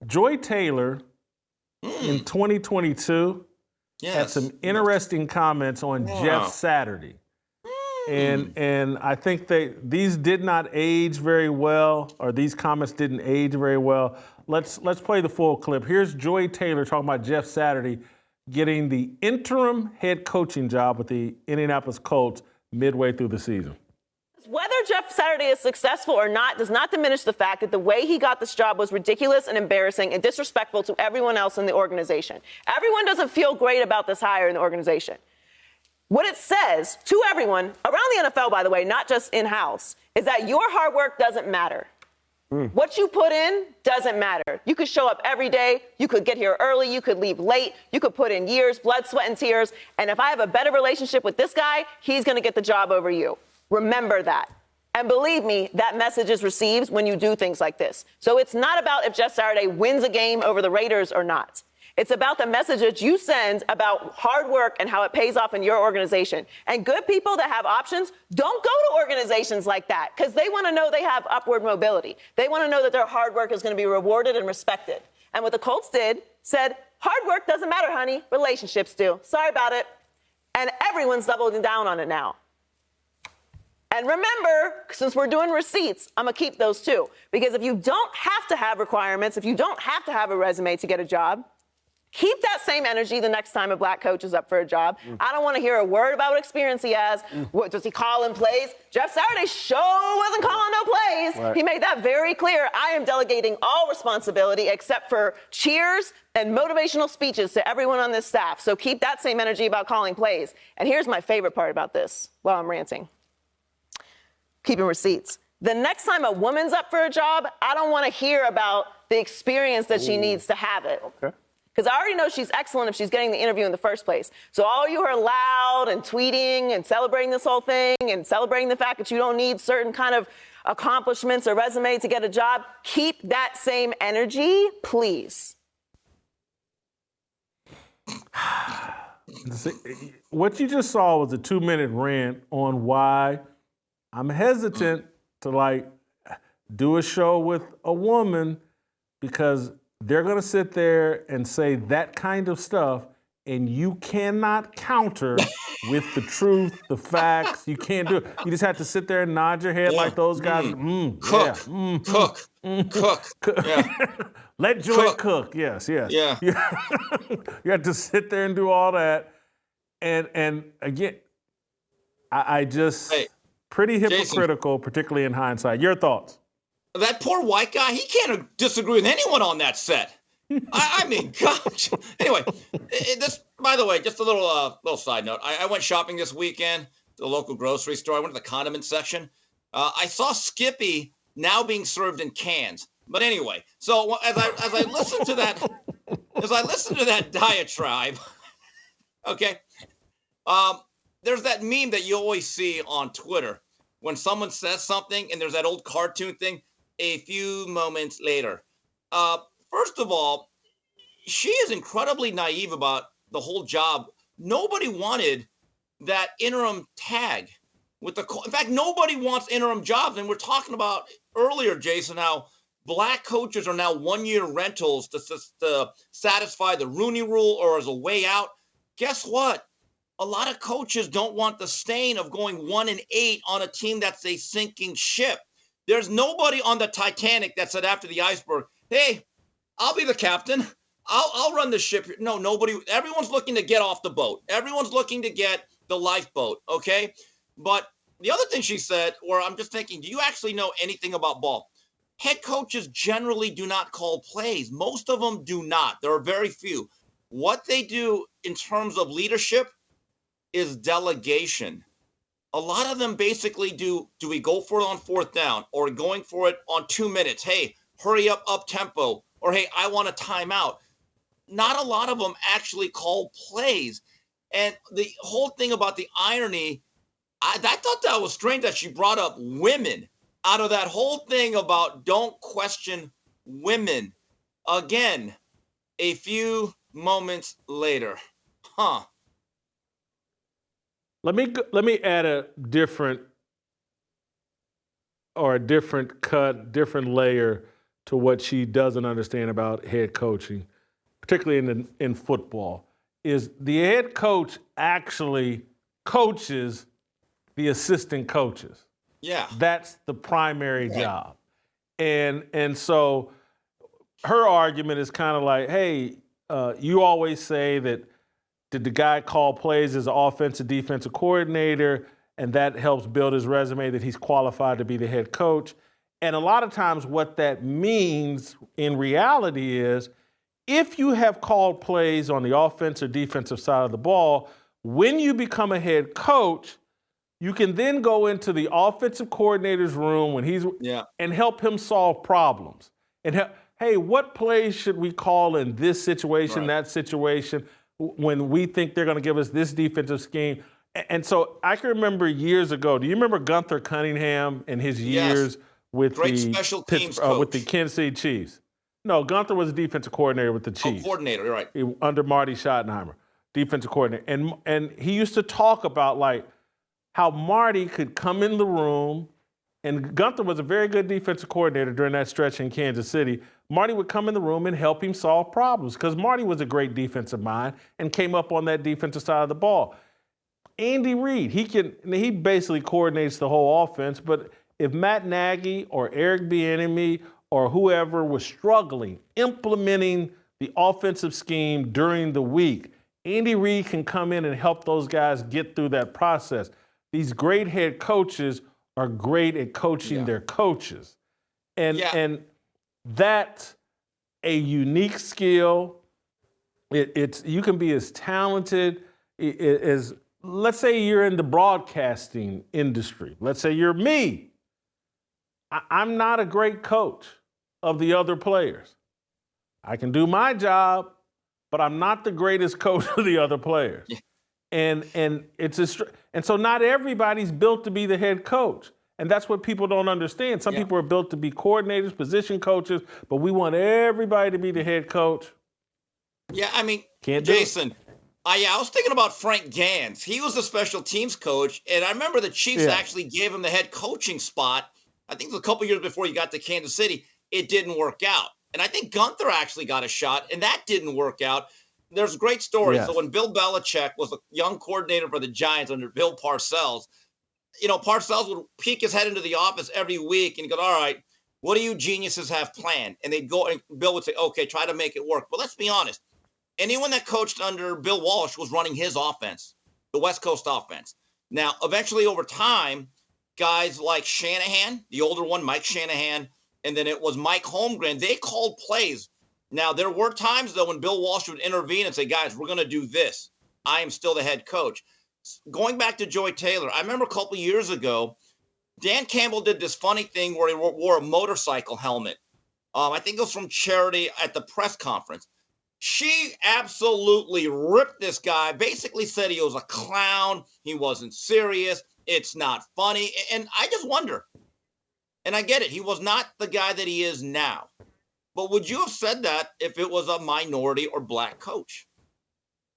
Joy Taylor in 2022 had some interesting comments on Jeff Saturday. And I think these did not age very well, or these comments didn't age very well. Let's play the full clip. Here's Joy Taylor talking about Jeff Saturday getting the interim head coaching job with the Indianapolis Colts midway through the season. Whether Jeff Saturday is successful or not does not diminish the fact that the way he got this job was ridiculous and embarrassing and disrespectful to everyone else in the organization. Everyone doesn't feel great about this hire in the organization. What it says to everyone around the NFL, by the way, not just in-house, is that your hard work doesn't matter. What you put in doesn't matter. You could show up every day. You could get here early. You could leave late. You could put in years, blood, sweat, and tears. And if I have a better relationship with this guy, he's going to get the job over you. Remember that. And believe me, that message is received when you do things like this. So it's not about if Jeff Saturday wins a game over the Raiders or not. It's about the message that you send about hard work and how it pays off in your organization. And good people that have options don't go to organizations like that because they want to know they have upward mobility. They want to know that their hard work is going to be rewarded and respected. And what the Colts did, said, hard work doesn't matter, honey. Relationships do. Sorry about it. And everyone's doubling down on it now. And remember, since we're doing receipts, I'm going to keep those too. Because if you don't have to have requirements, if you don't have to have a resume to get a job, keep that same energy the next time a black coach is up for a job. I don't want to hear a word about what experience he has. What does he call in plays? Jeff Saturday sure wasn't calling no plays. Right. He made that very clear. I am delegating all responsibility except for cheers and motivational speeches to everyone on this staff. So keep that same energy about calling plays. And here's my favorite part about this while I'm ranting. Keeping receipts. The next time a woman's up for a job, I don't want to hear about the experience that she needs to have it. Okay. Because I already know she's excellent if she's getting the interview in the first place. So all you are loud and tweeting and celebrating this whole thing and celebrating the fact that you don't need certain kind of accomplishments or resume to get a job, keep that same energy, please. What you just saw was a 2-minute rant on why I'm hesitant to do a show with a woman, because they're going to sit there and say that kind of stuff, and you cannot counter with the truth, the facts. You can't do it. You just have to sit there and nod your head like those guys. Cook. Yeah. Let Joy cook. Yes. Yeah. You have to sit there and do all that. And again, I just, pretty hypocritical, Jason, particularly in hindsight. Your thoughts? That poor white guy, he can't disagree with anyone on that set. I mean, gosh. Anyway, this, by the way, just a little side note. I went shopping this weekend to the local grocery store. I went to the condiment section. I saw Skippy now being served in cans. But anyway, so as I listened to that diatribe, okay, there's that meme that you always see on Twitter when someone says something and there's that old cartoon thing. A few moments later. First of all, she is incredibly naive about the whole job. Nobody wanted that interim tag with in fact, nobody wants interim jobs. And we're talking about earlier, Jason, how black coaches are now 1-year rentals to satisfy the Rooney Rule or as a way out. Guess what? A lot of coaches don't want the stain of going 1-8 on a team that's a sinking ship. There's nobody on the Titanic that said after the iceberg, hey, I'll be the captain. I'll run the ship. No, nobody. Everyone's looking to get off the boat. Everyone's looking to get the lifeboat, okay? But the other thing she said, where I'm just thinking, do you actually know anything about ball? Head coaches generally do not call plays. Most of them do not. There are very few. What they do in terms of leadership is delegation. A lot of them basically do we go for it on 4th down or going for it on 2 minutes? Hey, hurry up tempo. Or, hey, I want a timeout. Not a lot of them actually call plays. And the whole thing about the irony, I thought that was strange that she brought up women out of that whole thing about don't question women. Again, a few moments later. Let me add a different cut, different layer to what she doesn't understand about head coaching, particularly in football, is the head coach actually coaches the assistant coaches. Yeah. That's the primary job. And so her argument is kind of like, hey, you always say that did the guy call plays as an offensive defensive coordinator, and that helps build his resume that he's qualified to be the head coach. And a lot of times what that means in reality is if you have called plays on the offensive or defensive side of the ball, when you become a head coach, you can then go into the offensive coordinator's room when he's and help him solve problems. And hey, what plays should we call in this situation, that situation, when we think they're going to give us this defensive scheme? And so I can remember years ago. Do you remember Gunther Cunningham and his years with special teams coach. With the Kansas City Chiefs? No, Gunther was a defensive coordinator with the Chiefs. Coordinator, you're right. Under Marty Schottenheimer, defensive coordinator. And he used to talk about like how Marty could come in the room, and Gunther was a very good defensive coordinator during that stretch in Kansas City. Marty would come in the room and help him solve problems because Marty was a great defensive mind and came up on that defensive side of the ball. Andy Reid, he basically coordinates the whole offense, but if Matt Nagy or Eric Bieniemy or whoever was struggling implementing the offensive scheme during the week, Andy Reid can come in and help those guys get through that process. These great head coaches are great at coaching their coaches. And that's a unique skill. You can be as talented as, let's say you're in the broadcasting industry. Let's say you're me. I'm not a great coach of the other players. I can do my job, but I'm not the greatest coach of the other players. Yeah. And so not everybody's built to be the head coach. And that's what people don't understand. Some people are built to be coordinators, position coaches, but we want everybody to be the head coach. Yeah, I mean, Jason, I was thinking about Frank Gans. He was the special teams coach, and I remember the Chiefs actually gave him the head coaching spot. I think it was a couple years before he got to Kansas City. It didn't work out. And I think Gunther actually got a shot, and that didn't work out. There's great stories. Yes. So when Bill Belichick was a young coordinator for the Giants under Bill Parcells, Parcells would peek his head into the office every week and go, all right, what do you geniuses have planned? And they'd go, and Bill would say, okay, try to make it work. But let's be honest. Anyone that coached under Bill Walsh was running his offense, the West Coast offense. Now, eventually over time, guys like Shanahan, the older one, Mike Shanahan, and then it was Mike Holmgren, they called plays. Now, there were times, though, when Bill Walsh would intervene and say, guys, we're going to do this. I am still the head coach. Going back to Joy Taylor, I remember a couple of years ago, Dan Campbell did this funny thing where he wore a motorcycle helmet. I think it was from Charity at the press conference. She absolutely ripped this guy, basically said he was a clown. He wasn't serious. It's not funny. And I just wonder, and I get it, he was not the guy that he is now. But would you have said that if it was a minority or black coach?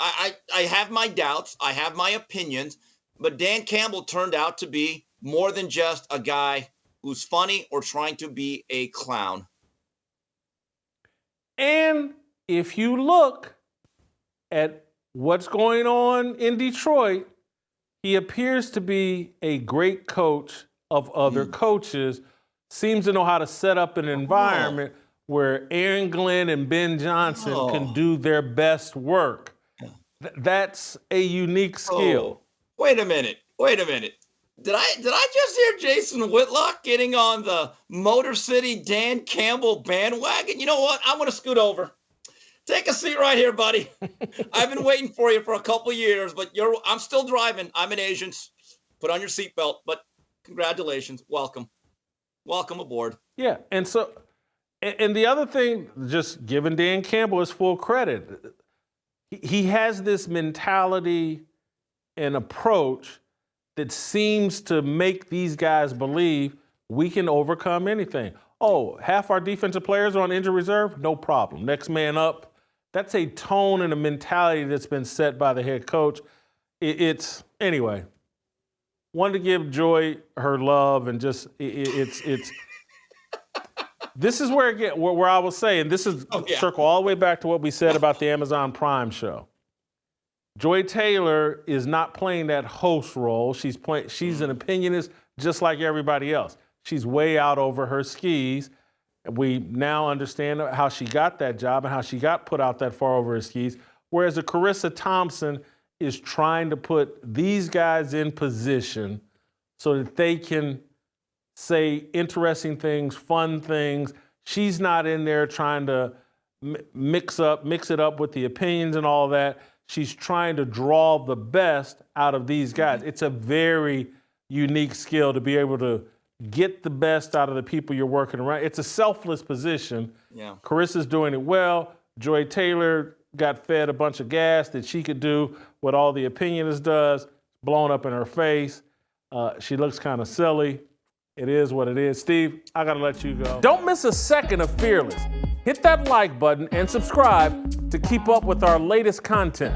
I have my doubts. I have my opinions. But Dan Campbell turned out to be more than just a guy who's funny or trying to be a clown. And if you look at what's going on in Detroit, he appears to be a great coach of other coaches, seems to know how to set up an environment where Aaron Glenn and Ben Johnson can do their best work. That's a unique skill. Wait a minute. Did I just hear Jason Whitlock getting on the Motor City Dan Campbell bandwagon? You know what? I'm going to scoot over. Take a seat right here, buddy. I've been waiting for you for a couple of years, but I'm still driving. I'm an Asian. Put on your seatbelt. But congratulations. Welcome aboard. Yeah, and the other thing, just giving Dan Campbell his full credit, he has this mentality and approach that seems to make these guys believe we can overcome anything. Oh, half our defensive players are on injured reserve? No problem. Next man up. That's a tone and a mentality that's been set by the head coach. Anyway, wanted to give Joy her love and just, This is where I was saying, this is circle all the way back to what we said about the Amazon Prime show. Joy Taylor is not playing that host role. She's an opinionist just like everybody else. She's way out over her skis. We now understand how she got that job and how she got put out that far over her skis. Whereas a Carissa Thompson is trying to put these guys in position so that they can say interesting things, fun things. She's not in there trying to mix it up with the opinions and all that. She's trying to draw the best out of these guys. It's a very unique skill to be able to get the best out of the people you're working around. It's a selfless position. Yeah. Carissa's doing it well. Joy Taylor got fed a bunch of gas that she could do what all the opinionists does, blown up in her face. She looks kind of silly. It is what it is. Steve, I got to let you go. Don't miss a second of Fearless. Hit that like button and subscribe to keep up with our latest content.